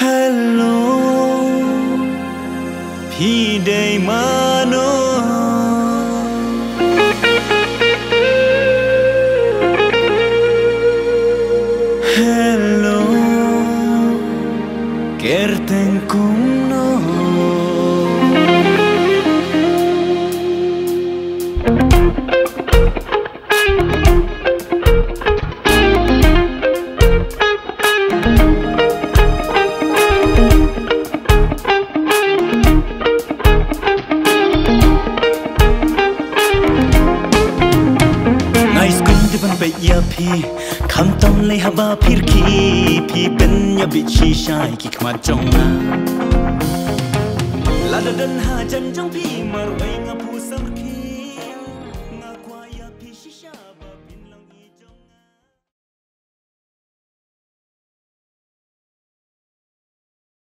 Hello พี่ได้มาโน Hello Kerten kumno या भी खम तम ले हवा फिर की भी बन या बिची शाय की खमा चोंगा ला दन हा जन जों भी मर